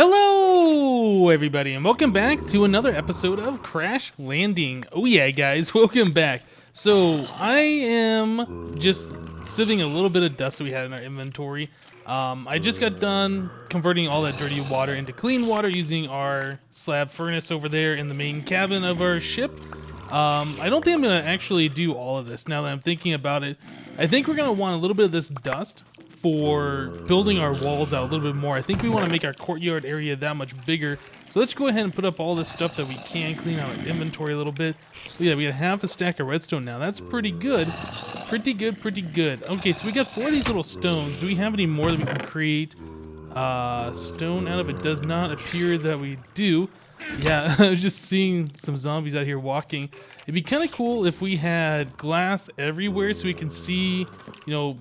Hello, everybody, and welcome back to another episode of Crash Landing. Oh yeah, guys, welcome back. So I am just sieving a little bit of dust that we had in our inventory. I just got done converting all that dirty water into clean water using our slab furnace over there in the main cabin of our ship. I don't think I'm going to actually do all of this now that I'm thinking about it. I think we're going to want a little bit of this dust for building our walls out a little bit more. I think we want to make our courtyard area that much bigger. So let's go ahead and put up all this stuff that we can, clean out our inventory a little bit. So yeah, we got half a stack of redstone now. That's pretty good. Pretty good, pretty good. Okay, so we got 4 of these little stones. Do we have any more that we can create stone out of? It does not appear that we do. Yeah, I was just seeing some zombies out here walking. It'd be kind of cool if we had glass everywhere so we can see, you know,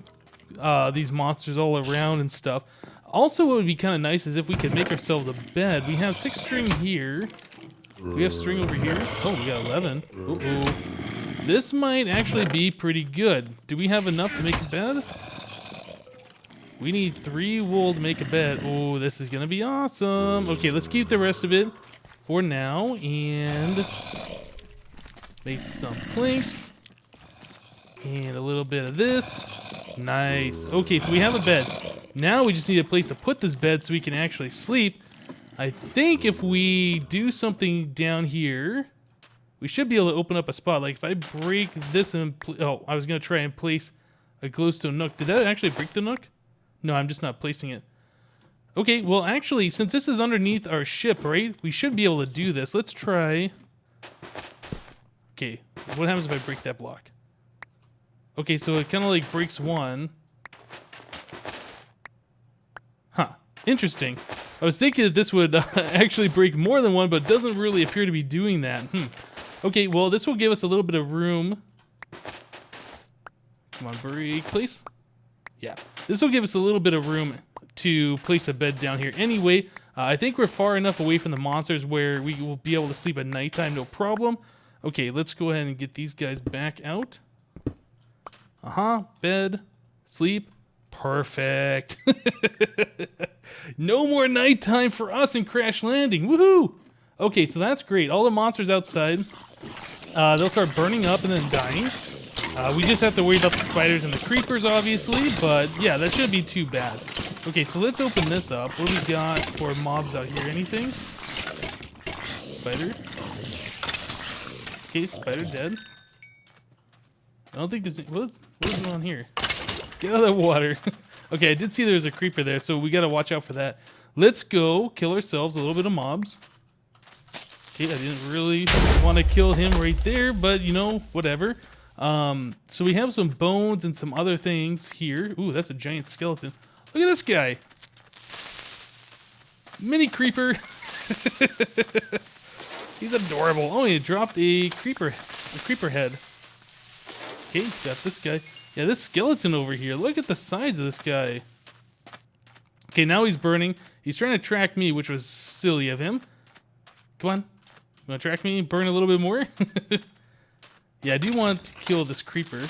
these monsters all around and stuff. Also, what would be kind of nice is if we could make ourselves a bed. We have 6 string here. We have string over here. Oh, we got 11. Uh-oh. This might actually be pretty good. Do we have enough to make a bed? We need 3 wool to make a bed. Oh, this is going to be awesome. Okay, let's keep the rest of it for now and make some planks and a little bit of this. Nice. Okay, so we have a bed. Now we just need a place to put this bed so we can actually sleep. I think if we do something down here, we should be able to open up a spot. Like if I break this and I was going to try and place a glowstone nook. Did that actually break the nook? No, I'm just not placing it. Okay, well actually, since this is underneath our ship, right, we should be able to do this. Let's try. Okay, what happens if I break that block? Okay, so it kind of like breaks one. Huh, interesting. I was thinking that this would actually break more than one, but doesn't really appear to be doing that. Okay, well, this will give us a little bit of room. Come on, break, please. Yeah, this will give us a little bit of room to place a bed down here. Anyway, I think we're far enough away from the monsters where we will be able to sleep at nighttime, no problem. Okay, let's go ahead and get these guys back out. Bed, sleep, perfect. No more nighttime for us in Crash Landing, woohoo! Okay, so that's great. All the monsters outside, they'll start burning up and then dying. We just have to worry about the spiders and the creepers, obviously, but yeah, that shouldn't be too bad. Okay, so let's open this up. What do we got for mobs out here? Anything? Spider. Okay, spider dead. I don't think there's... What is going on here? Get out of the water. Okay, I did see there was a creeper there, so we gotta watch out for that. Let's go kill ourselves a little bit of mobs. Okay, I didn't really want to kill him right there, but you know, whatever. So we have some bones and some other things here. Ooh, that's a giant skeleton. Look at this guy. Mini creeper. He's adorable. Oh, he dropped a creeper head. Okay, got this guy. Yeah, this skeleton over here. Look at the size of this guy. Okay, now he's burning. He's trying to track me, which was silly of him. Come on. You want to track me? Burn a little bit more? Yeah, I do want to kill this creeper.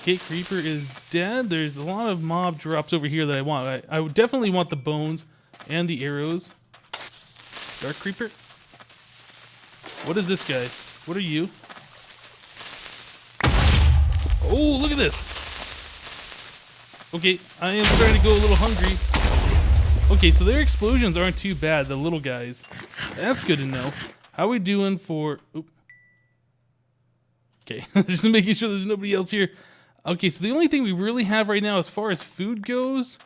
Okay, creeper is dead. There's a lot of mob drops over here that I want. I would definitely want the bones and the arrows. Dark creeper. What is this guy? What are you? Oh, look at this. Okay, I am starting to go a little hungry. Okay, so their explosions aren't too bad, the little guys. That's good to know. How are we doing for... Oop. Okay, just making sure there's nobody else here. Okay, so the only thing we really have right now as far as food goes...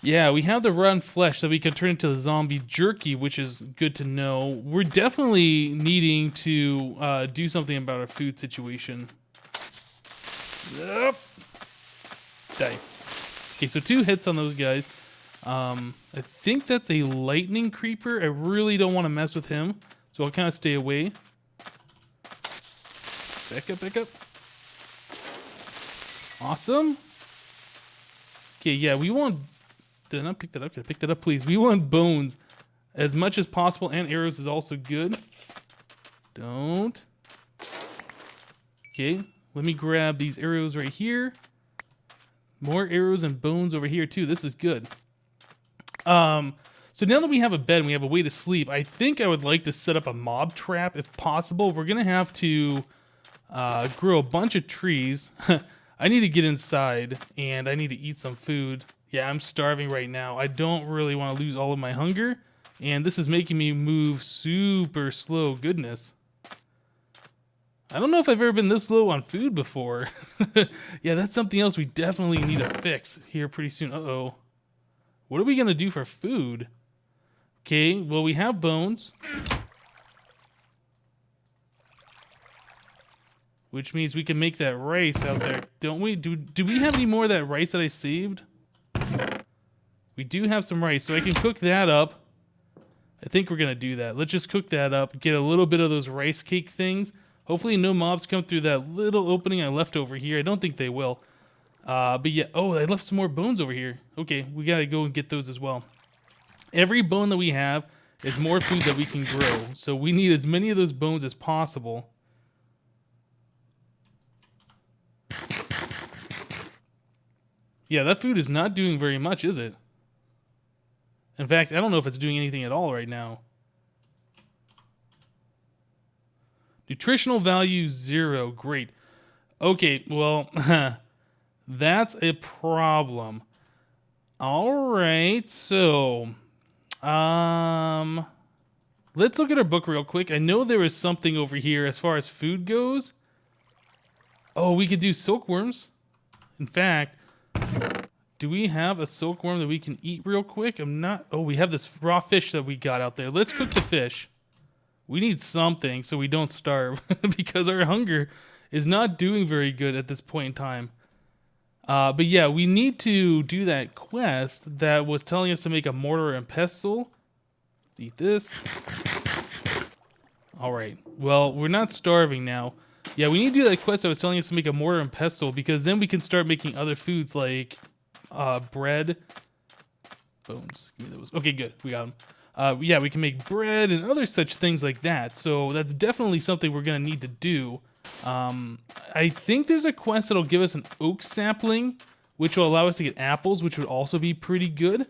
Yeah, we have the rotten flesh that we can turn into the zombie jerky, which is good to know. We're definitely needing to do something about our food situation. Yep. Die. Okay, so 2 hits on those guys. I think that's a lightning creeper. I really don't want to mess with him, so I'll kind of stay away. Back up, back up. Awesome. Okay, yeah, we want... Did I not pick that up? Can I pick that up, please? We want bones as much as possible, and arrows is also good. Don't. Okay, let me grab these arrows right here. More arrows and bones over here, too. This is good. So now that we have a bed and we have a way to sleep, I think I would like to set up a mob trap if possible. We're gonna have to grow a bunch of trees. I need to get inside and I need to eat some food. Yeah, I'm starving right now. I don't really want to lose all of my hunger, and this is making me move super slow. Goodness. I don't know if I've ever been this low on food before. Yeah, that's something else we definitely need to fix here pretty soon. Uh-oh. What are we going to do for food? Okay, well, we have bones. Which means we can make that rice out there, don't we? Do we have any more of that rice that I saved? We do have some rice, so I can cook that up. I think we're going to do that. Let's just cook that up, get a little bit of those rice cake things. Hopefully no mobs come through that little opening I left over here. I don't think they will. But yeah, oh, I left some more bones over here. Okay, we got to go and get those as well. Every bone that we have is more food that we can grow. So we need as many of those bones as possible. Yeah, that food is not doing very much, is it? In fact, I don't know if it's doing anything at all right now. Nutritional value 0. Great. Okay, well, that's a problem. All right, so let's look at our book real quick. I know there was something over here as far as food goes. Oh, we could do silkworms. In fact, do we have a silkworm that we can eat real quick? I'm not... Oh, we have this raw fish that we got out there. Let's cook the fish. We need something so we don't starve because our hunger is not doing very good at this point in time. But yeah, we need to do that quest that was telling us to make a mortar and pestle. Let's eat this. All right. Well, we're not starving now. Yeah, we need to do that quest that was telling us to make a mortar and pestle because then we can start making other foods like bread. Bones. Give me those. Okay, good. We got them. Yeah, we can make bread and other such things like that. So that's definitely something we're going to need to do. I think there's a quest that'll give us an oak sapling, which will allow us to get apples, which would also be pretty good.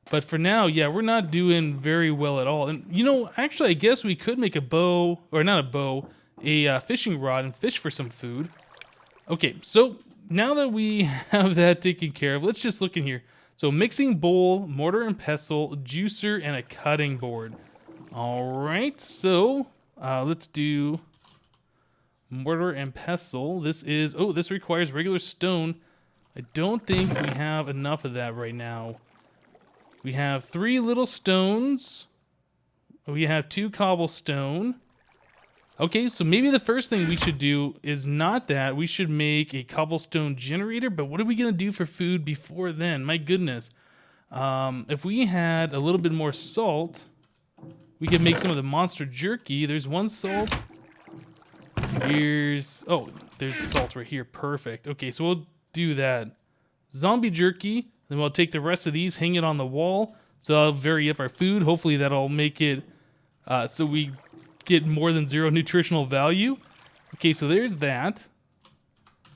But for now, yeah, we're not doing very well at all. And, you know, actually, I guess we could make a bow, or not a bow, a fishing rod and fish for some food. Okay, so now that we have that taken care of, let's just look in here. So mixing bowl, mortar and pestle, juicer, and a cutting board. All right, so let's do mortar and pestle. This is, oh, this requires regular stone. I don't think we have enough of that right now. We have 3 little stones. We have 2 cobblestone. Okay, so maybe the first thing we should do is not that. We should make a cobblestone generator, but what are we going to do for food before then? My goodness. If we had a little bit more salt, we could make some of the monster jerky. There's 1 salt. Here's... Oh, there's salt right here. Perfect. Okay, so we'll do that. Zombie jerky. Then we'll take the rest of these, hang it on the wall. So I'll vary up our food. Hopefully that'll make it so we get more than 0 nutritional value. Okay, so there's that.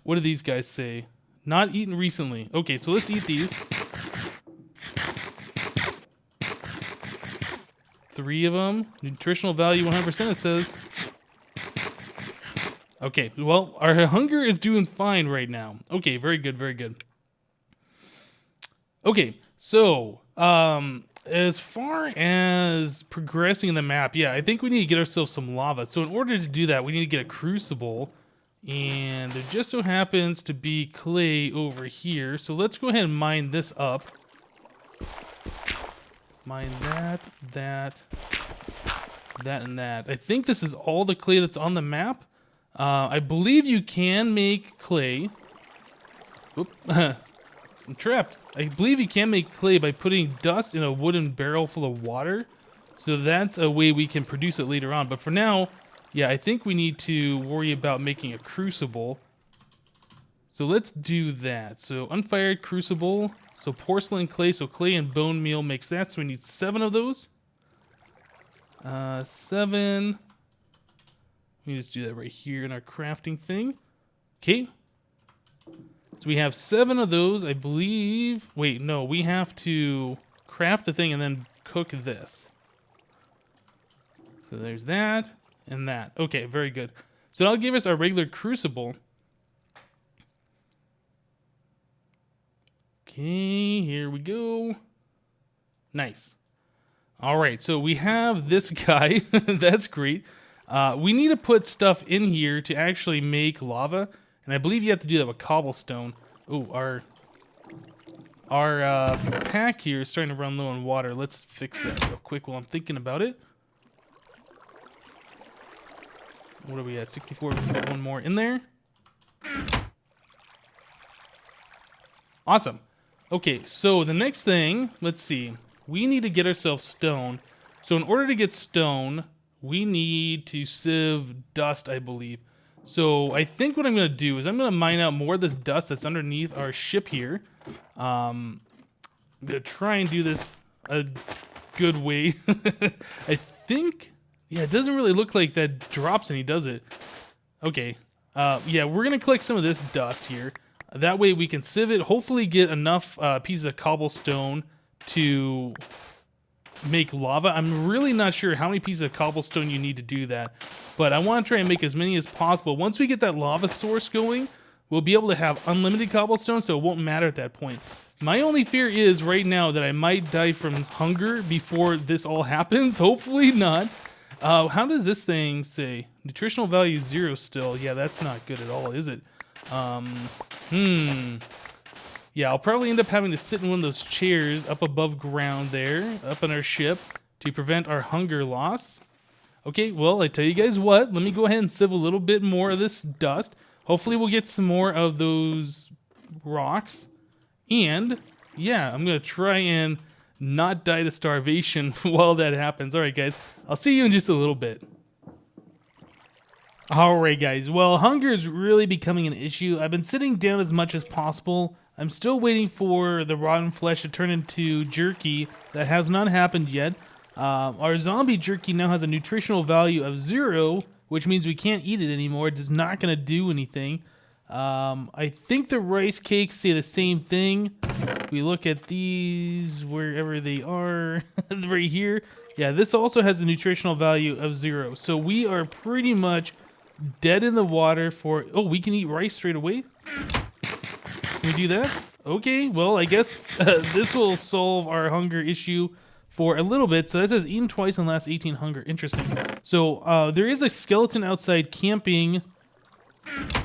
What do these guys say? Not eaten recently. Okay, so let's eat these. 3 of them. Nutritional value 100%, it says. Okay, well, our hunger is doing fine right now. Okay, very good, very good. Okay, so, as far as progressing in the map, yeah, I think we need to get ourselves some lava. So in order to do that, we need to get a crucible. And there just so happens to be clay over here. So let's go ahead and mine this up. Mine that, and that. I think this is all the clay that's on the map. I believe you can make clay. Oop. I'm trapped. I believe you can make clay by putting dust in a wooden barrel full of water. So that's a way we can produce it later on. But for now, yeah, I think we need to worry about making a crucible. So let's do that. So unfired crucible. So porcelain clay. So clay and bone meal makes that. So we need 7 of those. 7. Let me just do that right here in our crafting thing. Okay. So we have 7 of those, I believe. Wait, no, we have to craft the thing and then cook this. So there's that and that. Okay, very good. So that'll give us our regular crucible. Okay, here we go. Nice. All right, so we have this guy. That's great. We need to put stuff in here to actually make lava, and I believe you have to do that with cobblestone. Oh, our pack here is starting to run low on water. Let's fix that real quick while I'm thinking about it. What are we at? 64. We can put one more in there. Awesome. Okay, so the next thing, let's see. We need to get ourselves stone. So in order to get stone, we need to sieve dust, I believe. So I think what I'm going to do is I'm going to mine out more of this dust that's underneath our ship here. I'm going to try and do this a good way. I think, yeah, it doesn't really look like that drops any, does it? Okay. Yeah, we're going to collect some of this dust here. That way we can sieve it, hopefully get enough pieces of cobblestone to make lava. I'm really not sure how many pieces of cobblestone you need to do that, but I want to try and make as many as possible. Once we get that lava source going, we'll be able to have unlimited cobblestone, so it won't matter at that point. My only fear is right now that I might die from hunger before this all happens. Hopefully not. How does this thing say? Nutritional value 0 still. Yeah, that's not good at all, is it? Yeah, I'll probably end up having to sit in one of those chairs up above ground there, up on our ship, to prevent our hunger loss. Okay, well, I tell you guys what, let me go ahead and sieve a little bit more of this dust. Hopefully we'll get some more of those rocks. And, yeah, I'm going to try and not die to starvation while that happens. All right, guys, I'll see you in just a little bit. All right, guys, well, hunger is really becoming an issue. I've been sitting down as much as possible. I'm still waiting for the rotten flesh to turn into jerky. That has not happened yet. Our zombie jerky now has a nutritional value of 0, which means we can't eat it anymore. It is not going to do anything. I think the rice cakes say the same thing. If we look at these, wherever they are, right here. Yeah, this also has a nutritional value of 0. So we are pretty much dead in the water for... Oh, we can eat rice straight away? Can we do that? Okay, well, I guess this will solve our hunger issue for a little bit. So that says eaten twice in the last 18 hunger. Interesting. So there is a skeleton outside camping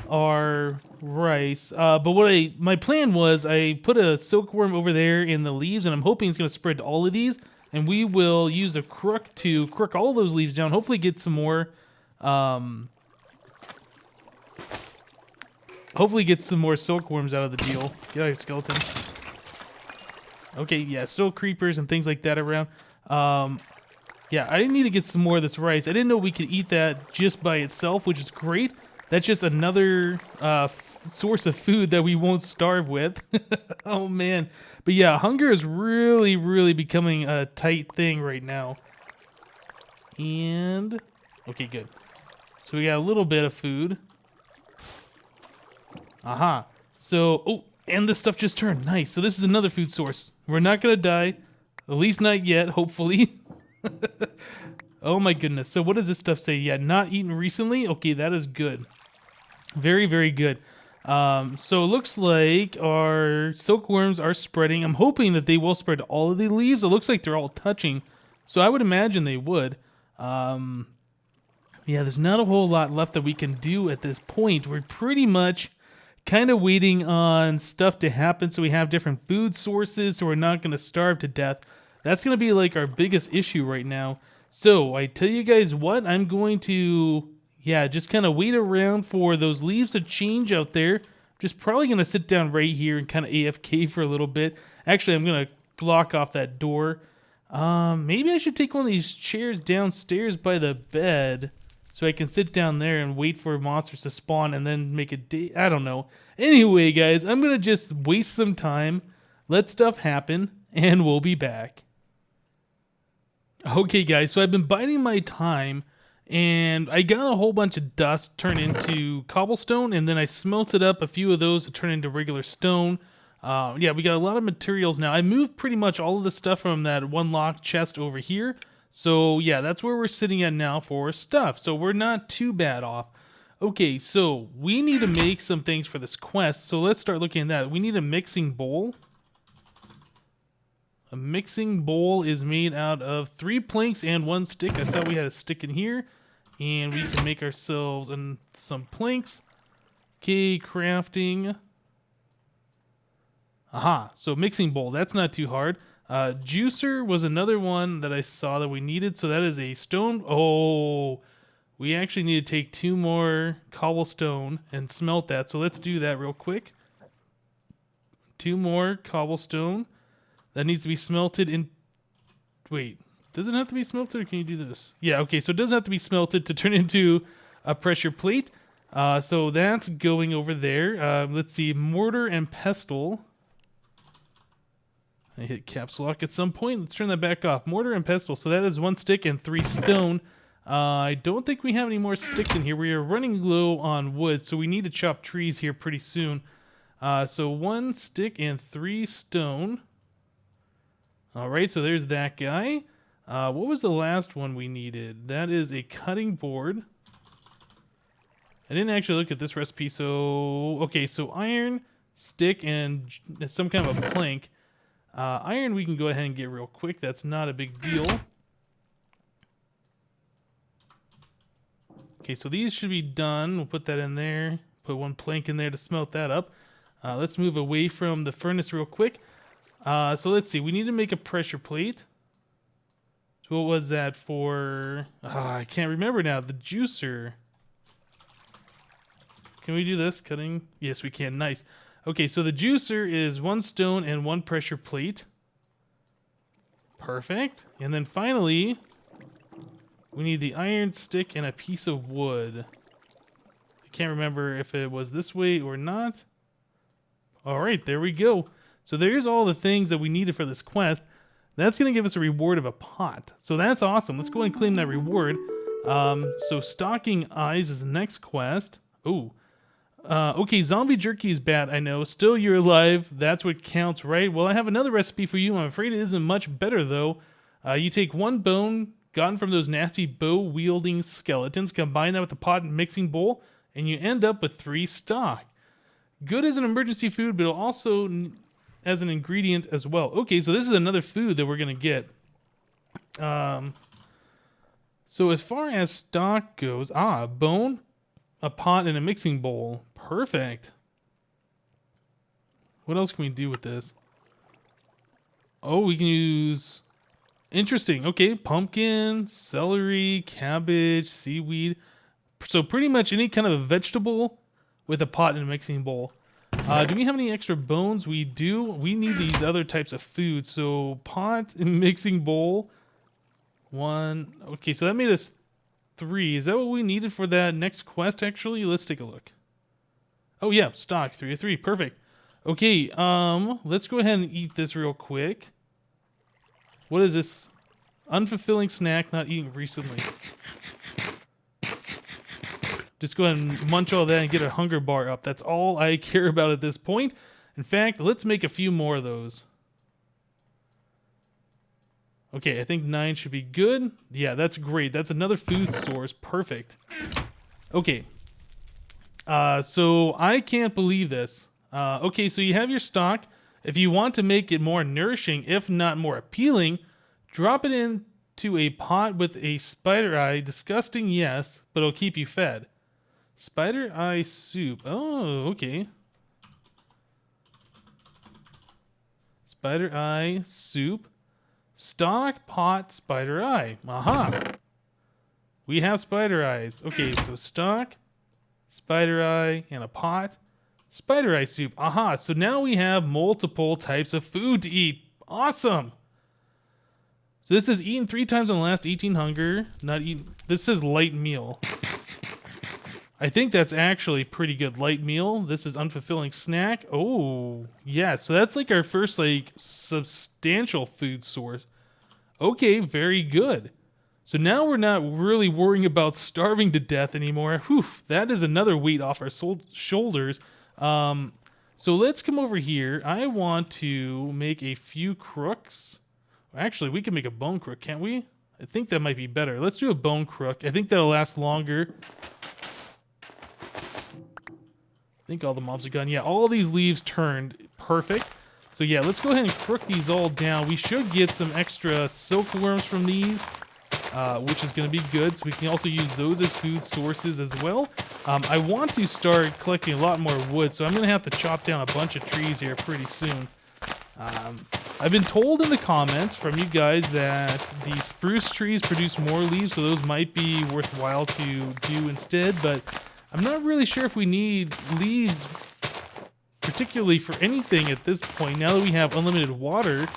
our rice. But what my plan was, I put a silkworm over there in the leaves, and I'm hoping it's going to spread to all of these. And we will use a crook to crook all those leaves down. Hopefully get some more... Hopefully get some more silkworms out of the deal. Get out of skeleton. Okay, yeah, still creepers and things like that around. Yeah, I need to get some more of this rice. I didn't know we could eat that just by itself, which is great. That's just another source of food that we won't starve with. Oh, man. But yeah, hunger is really, really becoming a tight thing right now. And... okay, good. So we got a little bit of food. Aha. So, oh, and this stuff just turned. Nice. So this is another food source. We're not going to die. At least not yet, hopefully. Oh my goodness. So what does this stuff say? Yeah, not eaten recently? Okay, that is good. Very, very good. So it looks like our silkworms are spreading. I'm hoping that they will spread all of the leaves. It looks like they're all touching. So I would imagine they would. Yeah, there's not a whole lot left that we can do at this point. We're pretty much... kind of waiting on stuff to happen so we have different food sources so we're not going to starve to death. That's going to be like our biggest issue right now. So I tell you guys what, I'm going to, yeah, just kind of wait around for those leaves to change out there. Just probably going to sit down right here and kind of AFK for a little bit. Actually, I'm going to block off that door. Maybe I should take one of these chairs downstairs by the bed. So I can sit down there and wait for monsters to spawn and then make a day. I don't know. Anyway, guys, I'm going to just waste some time, let stuff happen, and we'll be back. Okay, guys, so I've been biding my time, and I got a whole bunch of dust turned into cobblestone, and then I smelted up a few of those to turn into regular stone. Yeah, we got a lot of materials now. I moved pretty much all of the stuff from that one locked chest over here. So yeah, that's where we're sitting at now for stuff. So we're not too bad off. Okay, so we need to make some things for this quest. So let's start looking at that. We need a mixing bowl. A mixing bowl is made out of 3 planks and 1 stick. I saw we had a stick in here. And we can make ourselves some planks. Okay, crafting. Aha, so mixing bowl, that's not too hard. Juicer was another one that I saw that we needed, so that is a stone. Oh, we actually need to take 2 more cobblestone and smelt that, so let's do that real quick. 2 more cobblestone. That needs to be smelted in... Wait, does it have to be smelted, or can you do this? Yeah, okay, so it doesn't have to be smelted to turn into a pressure plate. So that's going over there. Let's see, mortar and pestle. I hit caps lock at some point. Let's turn that back off. Mortar and pestle. So that is 1 stick and 3 stone. I don't think we have any more sticks in here. We are running low on wood, so we need to chop trees here pretty soon. So 1 stick and 3 stone. All right, so there's that guy. What was the last one we needed? That is a cutting board. I didn't actually look at this recipe. So, okay, so iron, stick, and some kind of a plank. Iron we can go ahead and get real quick. That's not a big deal. Okay, so these should be done. We'll put that in there. Put 1 plank in there to smelt that up. Let's move away from the furnace real quick. So let's see. We need to make a pressure plate. So what was that for? I can't remember now. The juicer. Can we do this? Cutting? Yes, we can. Nice. Okay, so the juicer is 1 stone and 1 pressure plate. Perfect. And then finally, we need the iron stick and a piece of wood. I can't remember if it was this way or not. All right, there we go. So there's all the things that we needed for this quest. That's going to give us a reward of a pot. So that's awesome. Let's go ahead and claim that reward. So stalking eyes is the next quest. Ooh. Okay, zombie jerky is bad, I know. Still, you're alive. That's what counts, right? Well, I have another recipe for you. I'm afraid it isn't much better, though. You take 1 bone gotten from those nasty bow-wielding skeletons, combine that with the pot and mixing bowl, and you end up with 3 stock. Good as an emergency food, but also as an ingredient as well. Okay, so this is another food that we're going to get. So as far as stock goes, a bone, a pot, and a mixing bowl. Perfect. What else can we do with this? Oh, we can use... Interesting. Okay, pumpkin, celery, cabbage, seaweed. So pretty much any kind of a vegetable with a pot and a mixing bowl. Do we have any extra bones? We do. We need these other types of food. So pot and mixing bowl. 1. Okay, so that made us 3. Is that what we needed for that next quest, actually? Let's take a look. Oh, yeah, stock. 3 of 3. Perfect. Okay, let's go ahead and eat this real quick. What is this? Unfulfilling snack not eaten recently. Just go ahead and munch all that and get a hunger bar up. That's all I care about at this point. In fact, let's make a few more of those. Okay, I think 9 should be good. Yeah, that's great. That's another food source. Perfect. Okay. So I can't believe this. Okay, so you have your stock. If you want to make it more nourishing, if not more appealing, drop it into a pot with a spider eye. Disgusting, yes, but it'll keep you fed. Spider eye soup. Oh, okay. Spider eye soup. Stock, pot, spider eye. Aha. We have spider eyes. Okay, so stock, spider eye, and a pot. Spider eye soup. Aha. So now we have multiple types of food to eat. Awesome. So this is eaten 3 times in the last 18 hunger. Not eaten. This says light meal. I think that's actually pretty good. Light meal. This is unfulfilling snack. Oh, yeah. So that's like our first like substantial food source. Okay, very good. So now we're not really worrying about starving to death anymore. Whew, that is another weight off our shoulders. So let's come over here. I want to make a few crooks. Actually, we can make a bone crook, can't we? I think that might be better. Let's do a bone crook. I think that'll last longer. I think all the mobs are gone. Yeah, all these leaves turned. Perfect. So yeah, let's go ahead and crook these all down. We should get some extra silkworms from these, which is going to be good. So we can also use those as food sources as well. I want to start collecting a lot more wood, so I'm going to have to chop down a bunch of trees here pretty soon. I've been told in the comments from you guys that the spruce trees produce more leaves, so those might be worthwhile to do instead, but I'm not really sure if we need leaves particularly for anything at this point, now that we have unlimited water.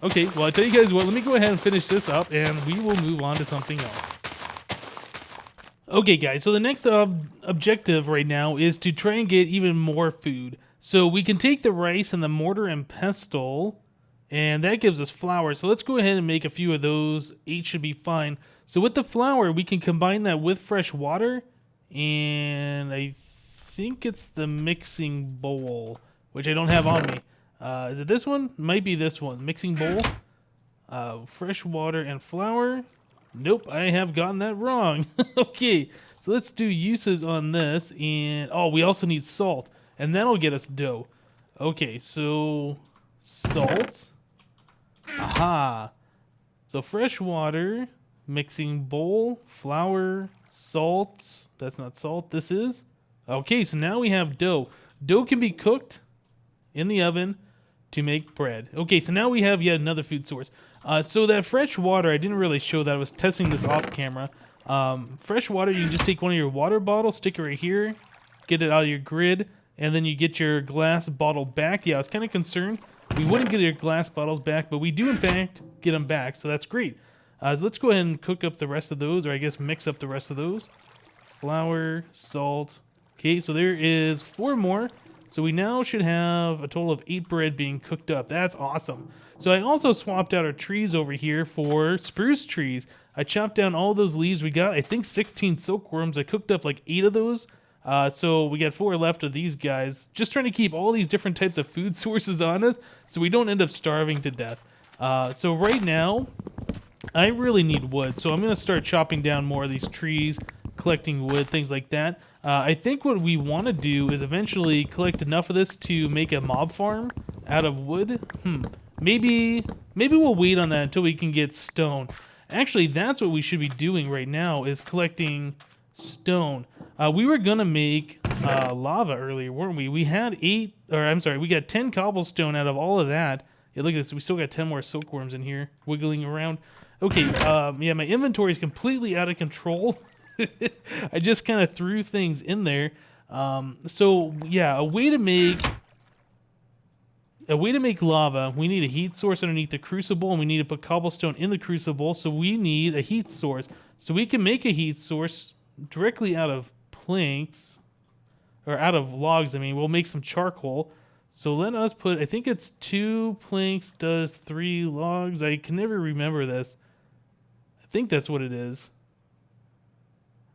Okay, well, I tell you guys what, let me go ahead and finish this up, and we will move on to something else. Okay, guys, so the next objective right now is to try and get even more food. So we can take the rice and the mortar and pestle, and that gives us flour. So let's go ahead and make a few of those. 8 should be fine. So with the flour, we can combine that with fresh water, and I think it's the mixing bowl, which I don't have on me. Is it this one? Might be this one. Mixing bowl. Fresh water and flour. Nope, I have gotten that wrong. Okay, so let's do uses on this. And oh, we also need salt, and that'll get us dough. Okay, so salt. Aha. So fresh water, mixing bowl, flour, salt. That's not salt. This is. Okay, so now we have dough. Dough can be cooked in the oven to make bread. Okay, so now we have yet another food source. So that fresh water, I didn't really show that. I was testing this off camera. Fresh water, you can just take one of your water bottles, stick it right here, get it out of your grid, and then you get your glass bottle back. Yeah, I was kind of concerned we wouldn't get your glass bottles back, but we do in fact get them back, so that's great. So let's go ahead and cook up the rest of those, or I guess mix up the rest of those. Flour, salt. Okay, so there is 4 more. So we now should have a total of 8 bread being cooked up. That's awesome. So I also swapped out our trees over here for spruce trees. I chopped down all those leaves. We got, I think, 16 silkworms. I cooked up like 8 of those. So we got 4 left of these guys. Just trying to keep all these different types of food sources on us so we don't end up starving to death. So right now, I really need wood. So I'm going to start chopping down more of these trees, collecting wood, things like that. I think what we want to do is eventually collect enough of this to make a mob farm out of wood. Maybe we'll wait on that until we can get stone. Actually, that's what we should be doing right now, is collecting stone. We were gonna make lava earlier, weren't we? We had we got 10 cobblestone out of all of that. Yeah, look at this. We still got 10 more silkworms in here wiggling around. Okay, yeah, my inventory is completely out of control. I just kind of threw things in there. So yeah, a way to make lava, we need a heat source underneath the crucible, and we need to put cobblestone in the crucible, so we need a heat source. So we can make a heat source directly out of planks, or out of logs. I mean, we'll make some charcoal. So let us put, I think it's 2 planks does 3 logs. I can never remember this. I think that's what it is.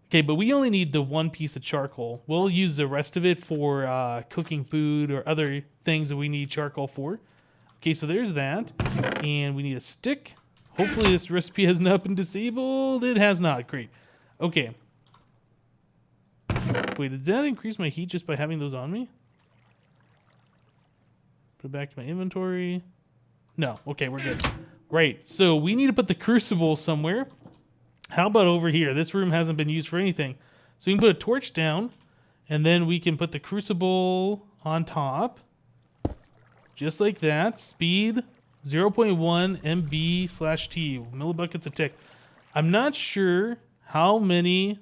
Okay, but we only need the 1 piece of charcoal. We'll use the rest of it for cooking food or other things that we need charcoal for. Okay, so there's that. And we need a stick. Hopefully this recipe has not been disabled. It has not. Great. Okay. Wait, did that increase my heat just by having those on me? Put it back to my inventory. No. Okay, we're good. Right, so we need to put the crucible somewhere. How about over here? This room hasn't been used for anything. So we can put a torch down, and then we can put the crucible on top. Just like that. Speed 0.1 MB/T. Millibuckets a tick. I'm not sure how many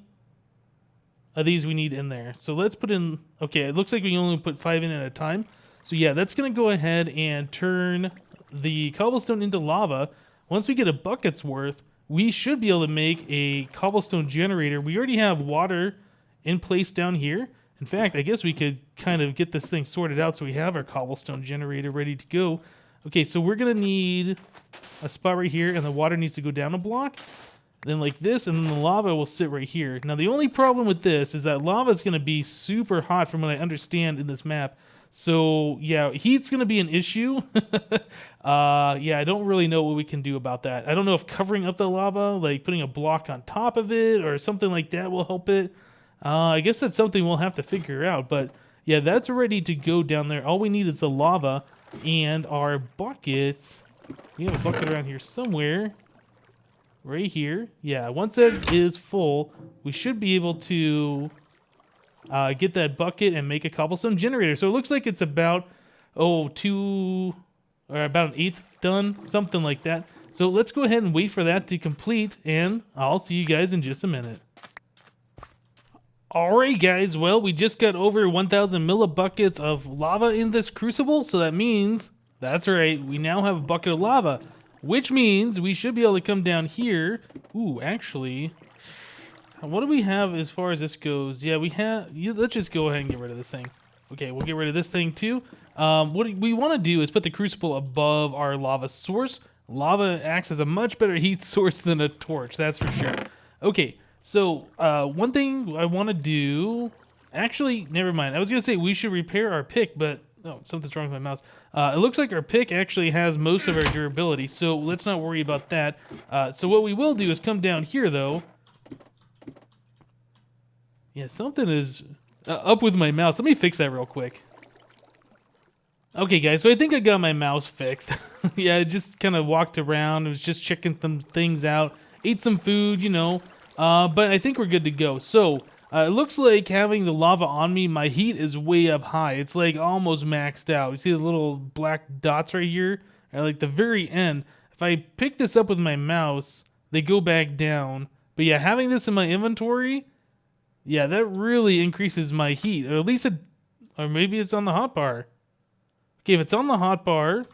of these we need in there. So let's put in... Okay, it looks like we can only put 5 in at a time. So yeah, that's going to go ahead and turn the cobblestone into lava. Once we get a bucket's worth, we should be able to make a cobblestone generator. We already have water in place down here. In fact, I guess we could kind of get this thing sorted out so we have our cobblestone generator ready to go. Okay, so we're going to need a spot right here, and the water needs to go down a block. then like this, and then the lava will sit right here. Now the only problem with this is that lava is going to be super hot from what I understand in this map. So yeah, heat's going to be an issue. Yeah, I don't really know what we can do about that. I don't know if covering up the lava, like putting a block on top of it or something like that will help it. I guess that's something we'll have to figure out. But yeah, that's ready to go down there. All we need is the lava and our buckets. We have a bucket around here somewhere. Right here. Yeah, once that is full, we should be able to get that bucket and make a cobblestone generator. So it looks like it's about, about an eighth done, something like that. So let's go ahead and wait for that to complete, and I'll see you guys in just a minute. Alright guys, well, we just got over 1,000 millibuckets of lava in this crucible, so that means, that's right, we now have a bucket of lava. Which means we should be able to come down here. Ooh, actually, what do we have as far as this goes? Yeah, let's just go ahead and get rid of this thing. Okay, we'll get rid of this thing too. What we want to do is put the crucible above our lava source. Lava acts as a much better heat source than a torch, that's for sure. Okay, so one thing I want to do... Actually, never mind. I was going to say we should repair our pick, but... Oh, something's wrong with my mouse. It looks like our pick actually has most of our durability, so let's not worry about that. So what we will do is come down here, though. Yeah, something is up with my mouse. Let me fix that real quick. Okay, guys, so I think I got my mouse fixed. Yeah, I just kind of walked around. I was just checking some things out. Ate some food, you know. But I think we're good to go. So... it looks like having the lava on me, my heat is way up high. It's like almost maxed out. You see the little black dots right here? At like the very end. If I pick this up with my mouse, they go back down. But yeah, having this in my inventory, yeah, that really increases my heat. Or at least or maybe it's on the hotbar. Okay, if it's on the hotbar,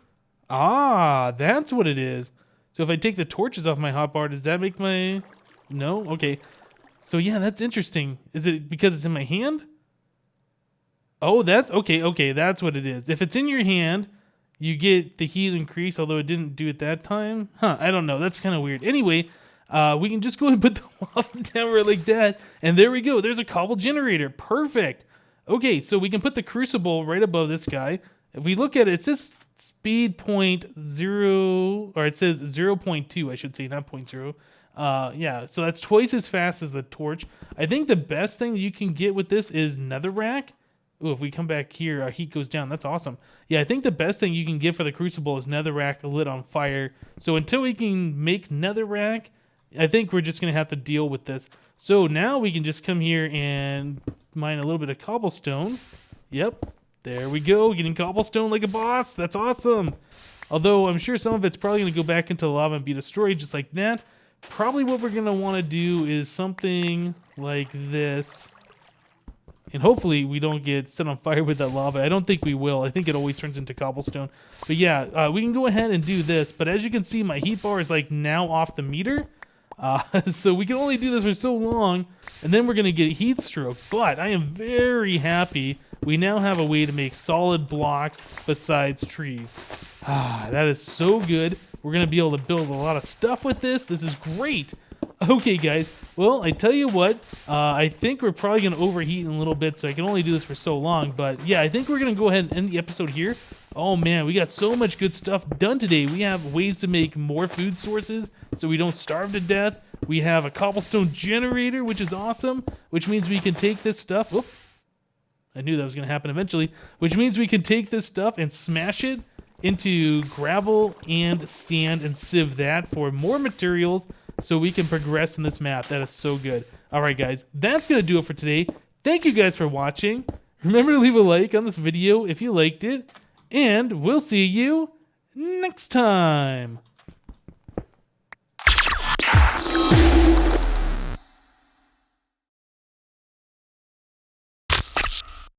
that's what it is. So if I take the torches off my hotbar, does that make my... No? Okay. So yeah, that's interesting. Is it because it's in my hand? Oh, that's okay, that's what it is. If it's in your hand, you get the heat increase, although it didn't do it that time. Huh, I don't know. That's kind of weird. Anyway, we can just go ahead and put the lava down right like that, and there we go. There's a cobble generator. Perfect. Okay, so we can put the crucible right above this guy. If we look at it, it says speed 0.0, or it says 0.2, I should say, not 0.0. Yeah, so that's twice as fast as the torch. I think the best thing you can get with this is netherrack. Ooh, if we come back here, our heat goes down. That's awesome. Yeah, I think the best thing you can get for the crucible is netherrack lit on fire. So until we can make netherrack, I think we're just going to have to deal with this. So now we can just come here and mine a little bit of cobblestone. Yep, there we go. Getting cobblestone like a boss. That's awesome. Although I'm sure some of it's probably going to go back into the lava and be destroyed just like that. Probably what we're going to want to do is something like this. And hopefully we don't get set on fire with that lava. I don't think we will. I think it always turns into cobblestone. But yeah, we can go ahead and do this. But as you can see, my heat bar is like now off the meter. So we can only do this for so long. And then we're going to get heat stroke. But I am very happy we now have a way to make solid blocks besides trees. That is so good. We're going to be able to build a lot of stuff with this. This is great. Okay, guys. Well, I tell you what. I think we're probably going to overheat in a little bit, so I can only do this for so long. But, yeah, I think we're going to go ahead and end the episode here. Oh, man, we got so much good stuff done today. We have ways to make more food sources so we don't starve to death. We have a cobblestone generator, which is awesome, which means we can take this stuff. Whoop. I knew that was going to happen eventually. Which means we can take this stuff and smash it into gravel and sand and sieve that for more materials so we can progress in this map. That is so good. All right, guys, that's going to do it for today. Thank you guys for watching. Remember to leave a like on this video if you liked it, and we'll see you next time.